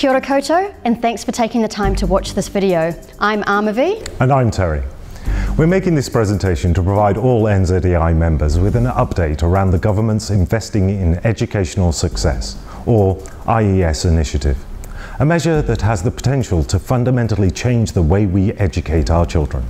Kia ora koutou, and thanks for taking the time to watch this video. I'm Amavi. And I'm Terry. We're making this presentation to provide all NZEI members with an update around the government's Investing in Educational Success, or IES initiative, a measure that has the potential to fundamentally change the way we educate our children.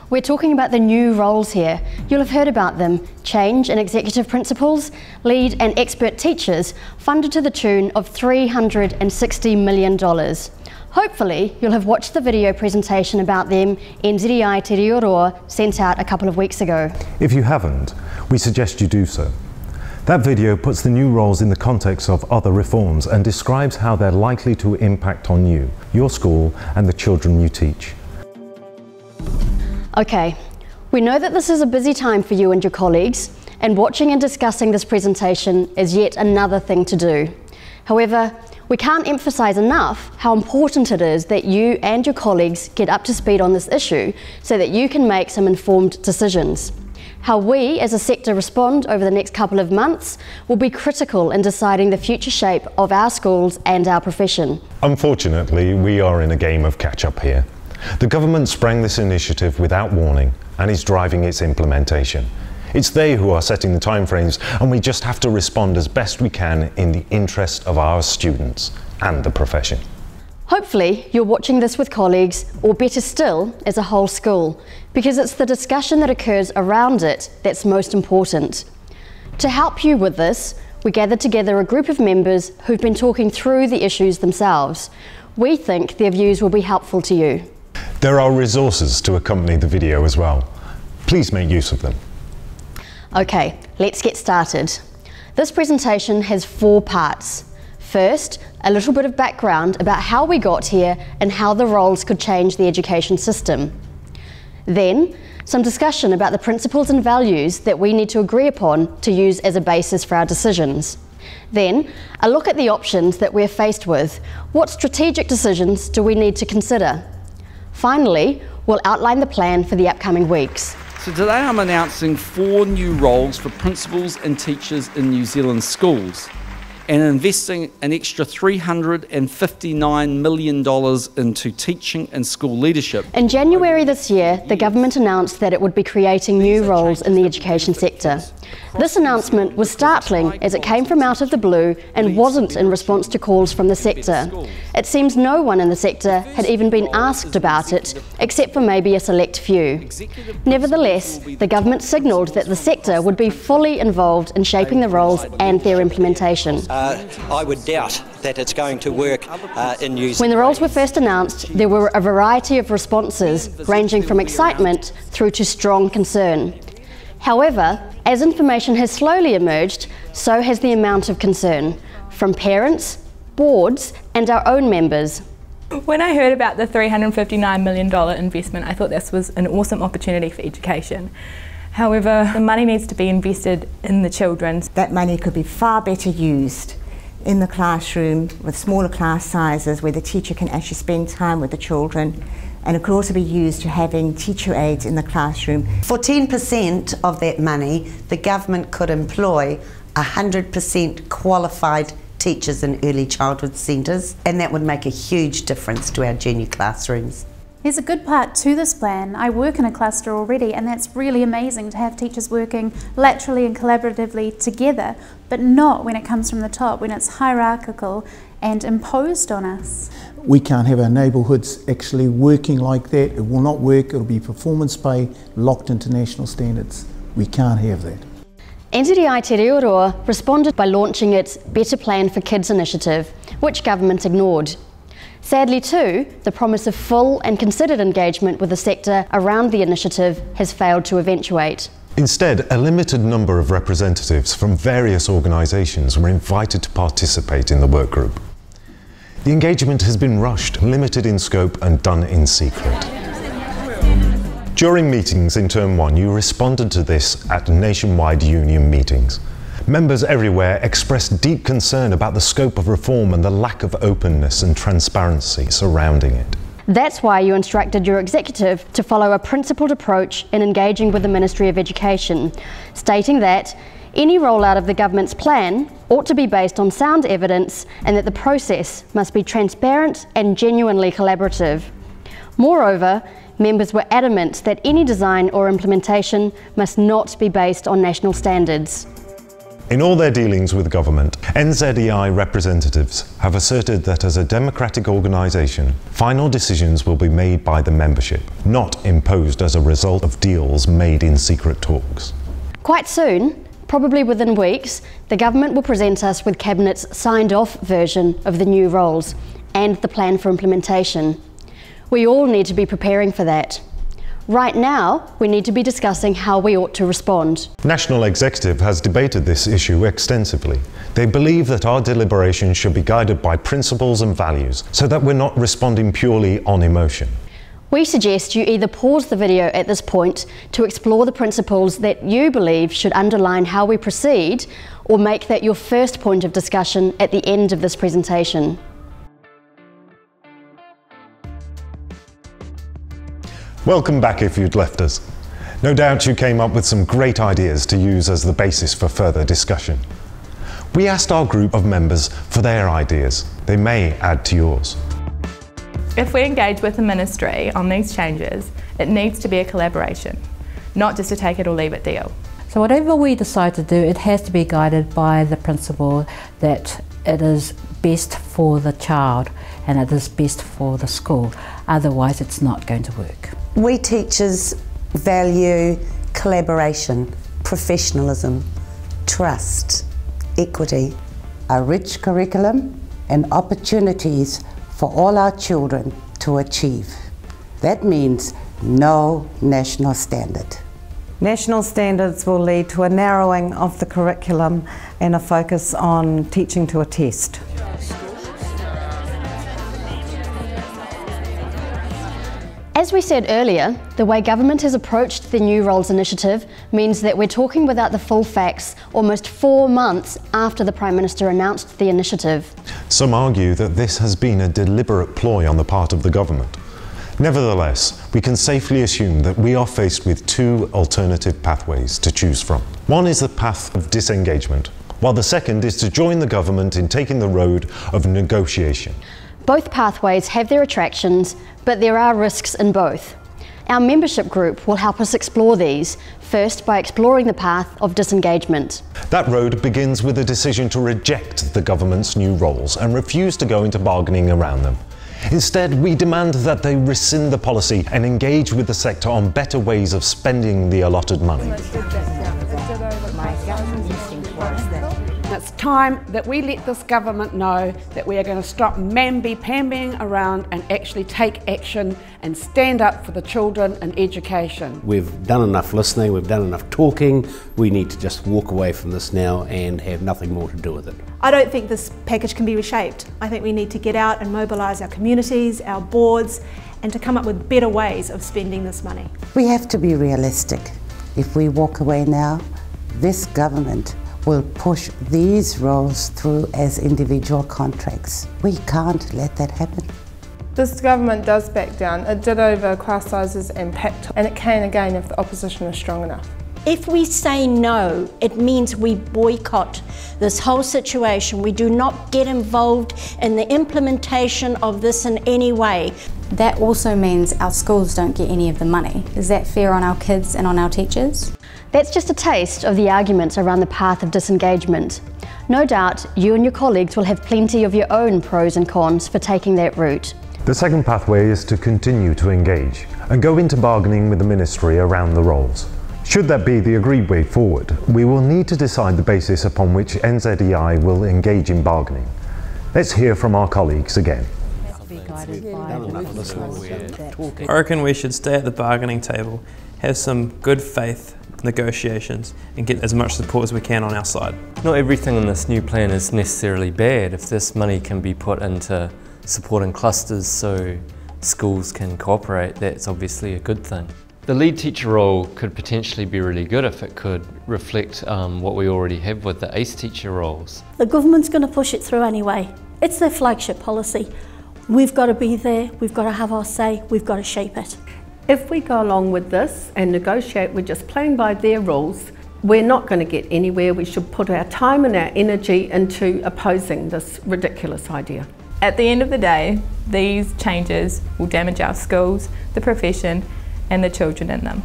We're talking about the new roles here. You'll have heard about them: change and executive principals, lead and expert teachers, funded to the tune of $360 million. Hopefully, you'll have watched the video presentation about them NZEI Te Reo Roa sent out a couple of weeks ago. If you haven't, we suggest you do so. That video puts the new roles in the context of other reforms and describes how they're likely to impact on you, your school, and the children you teach. Okay, we know that this is a busy time for you and your colleagues, and watching and discussing this presentation is yet another thing to do. However, we can't emphasise enough how important it is that you and your colleagues get up to speed on this issue so that you can make some informed decisions. How we as a sector respond over the next couple of months will be critical in deciding the future shape of our schools and our profession. Unfortunately, we are in a game of catch-up here. The government sprang this initiative without warning and is driving its implementation. It's they who are setting the timeframes, and we just have to respond as best we can in the interest of our students and the profession. Hopefully you're watching this with colleagues, or better still, as a whole school, because it's the discussion that occurs around it that's most important. To help you with this, we gathered together a group of members who've been talking through the issues themselves. We think their views will be helpful to you. There are resources to accompany the video as well. Please make use of them. Okay, let's get started. This presentation has 4 parts. First, a little bit of background about how we got here and how the roles could change the education system. Then, some discussion about the principles and values that we need to agree upon to use as a basis for our decisions. Then, a look at the options that we're faced with. What strategic decisions do we need to consider? Finally, we'll outline the plan for the upcoming weeks. So today I'm announcing 4 new roles for principals and teachers in New Zealand schools, and investing an extra $359 million into teaching and school leadership. In January this year, the government announced that it would be creating new roles in the education sector. This announcement was startling as it came from out of the blue and wasn't in response to calls from the sector. It seems no one in the sector had even been asked about it, except for maybe a select few. Nevertheless, the government signalled that the sector would be fully involved in shaping the roles and their implementation. I would doubt that it's going to work in New Zealand. When the roles were first announced, there were a variety of responses, ranging from excitement through to strong concern. However, as information has slowly emerged, so has the amount of concern from parents, boards, and our own members. When I heard about the $359 million investment, I thought this was an awesome opportunity for education. However, the money needs to be invested in the children. That money could be far better used in the classroom with smaller class sizes where the teacher can actually spend time with the children, and it could also be used to having teacher aides in the classroom. For 10% of that money, the government could employ 100% qualified teachers in early childhood centres, and that would make a huge difference to our junior classrooms. There's a good part to this plan. I work in a cluster already, and that's really amazing to have teachers working laterally and collaboratively together, but not when it comes from the top, when it's hierarchical and imposed on us. We can't have our neighbourhoods actually working like that. It will not work. It'll be performance pay locked into national standards. We can't have that. NZEI Te Reo Roa responded by launching its Better Plan for Kids initiative, which government ignored. Sadly too, the promise of full and considered engagement with the sector around the initiative has failed to eventuate. Instead, a limited number of representatives from various organisations were invited to participate in the work group. The engagement has been rushed, limited in scope and done in secret. During meetings in Term 1, you responded to this at nationwide union meetings. Members everywhere expressed deep concern about the scope of reform and the lack of openness and transparency surrounding it. That's why you instructed your executive to follow a principled approach in engaging with the Ministry of Education, stating that any rollout of the government's plan ought to be based on sound evidence and that the process must be transparent and genuinely collaborative. Moreover, members were adamant that any design or implementation must not be based on national standards. In all their dealings with government, NZEI representatives have asserted that as a democratic organisation, final decisions will be made by the membership, not imposed as a result of deals made in secret talks. Quite soon, probably within weeks, the government will present us with Cabinet's signed-off version of the new roles and the plan for implementation. We all need to be preparing for that. Right now, we need to be discussing how we ought to respond. National Executive has debated this issue extensively. They believe that our deliberations should be guided by principles and values so that we're not responding purely on emotion. We suggest you either pause the video at this point to explore the principles that you believe should underline how we proceed, or make that your first point of discussion at the end of this presentation. Welcome back if you'd left us. No doubt you came up with some great ideas to use as the basis for further discussion. We asked our group of members for their ideas. They may add to yours. If we engage with the Ministry on these changes, it needs to be a collaboration, not just a take it or leave it deal. So whatever we decide to do, it has to be guided by the principle that it is best for the child and it is best for the school. Otherwise, it's not going to work. We teachers value collaboration, professionalism, trust, equity, a rich curriculum and opportunities for all our children to achieve. That means no national standard. National standards will lead to a narrowing of the curriculum and a focus on teaching to a test. As we said earlier, the way government has approached the New Roles initiative means that we're talking without the full facts almost 4 months after the Prime Minister announced the initiative. Some argue that this has been a deliberate ploy on the part of the government. Nevertheless, we can safely assume that we are faced with 2 alternative pathways to choose from. One is the path of disengagement, while the second is to join the government in taking the road of negotiation. Both pathways have their attractions, but there are risks in both. Our membership group will help us explore these, first by exploring the path of disengagement. That road begins with a decision to reject the government's new roles and refuse to go into bargaining around them. Instead, we demand that they rescind the policy and engage with the sector on better ways of spending the allotted money. It's time that we let this government know that we are going to stop mamby-pambying around and actually take action and stand up for the children and education. We've done enough listening, we've done enough talking. We need to just walk away from this now and have nothing more to do with it. I don't think this package can be reshaped. I think we need to get out and mobilise our communities, our boards, and to come up with better ways of spending this money. We have to be realistic. If we walk away now, this government will push these roles through as individual contracts. We can't let that happen. This government does back down. It did over class sizes and PACT, and it can again if the opposition is strong enough. If we say no, it means we boycott this whole situation. We do not get involved in the implementation of this in any way. That also means our schools don't get any of the money. Is that fair on our kids and on our teachers? That's just a taste of the arguments around the path of disengagement. No doubt you and your colleagues will have plenty of your own pros and cons for taking that route. The second pathway is to continue to engage and go into bargaining with the Ministry around the roles. Should that be the agreed way forward, we will need to decide the basis upon which NZEI will engage in bargaining. Let's hear from our colleagues again. I reckon we should stay at the bargaining table, have some good faith negotiations and get as much support as we can on our side. Not everything in this new plan is necessarily bad. If this money can be put into supporting clusters so schools can cooperate, that's obviously a good thing. The lead teacher role could potentially be really good if it could reflect what we already have with the ACE teacher roles. The government's going to push it through anyway. It's their flagship policy. We've got to be there, we've got to have our say, we've got to shape it. If we go along with this and negotiate with just playing by their rules, we're not going to get anywhere. We should put our time and our energy into opposing this ridiculous idea. At the end of the day, these changes will damage our schools, the profession, and the children in them.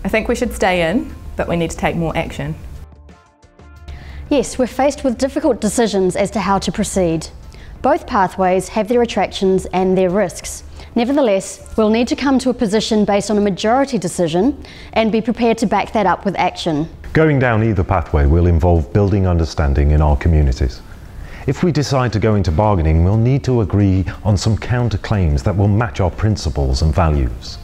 I think we should stay in, but we need to take more action. Yes, we're faced with difficult decisions as to how to proceed. Both pathways have their attractions and their risks. Nevertheless, we'll need to come to a position based on a majority decision and be prepared to back that up with action. Going down either pathway will involve building understanding in our communities. If we decide to go into bargaining, we'll need to agree on some counterclaims that will match our principles and values.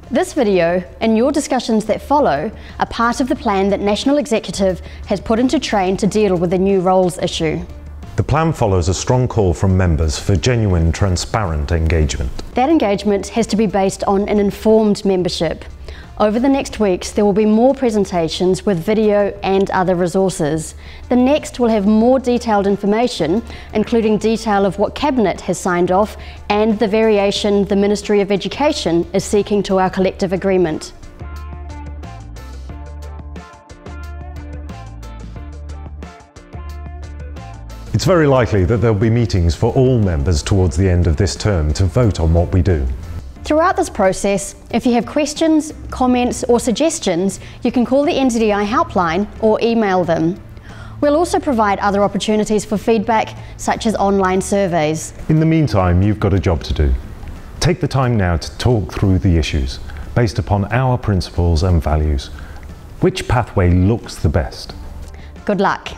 This video and your discussions that follow are part of the plan that National Executive has put into train to deal with the new roles issue. The plan follows a strong call from members for genuine, transparent engagement. That engagement has to be based on an informed membership. Over the next weeks, there will be more presentations with video and other resources. The next will have more detailed information, including detail of what Cabinet has signed off and the variation the Ministry of Education is seeking to our collective agreement. It's very likely that there'll be meetings for all members towards the end of this term to vote on what we do. Throughout this process, if you have questions, comments or suggestions, you can call the NZEI helpline or email them. We'll also provide other opportunities for feedback, such as online surveys. In the meantime, you've got a job to do. Take the time now to talk through the issues, based upon our principles and values. Which pathway looks the best? Good luck.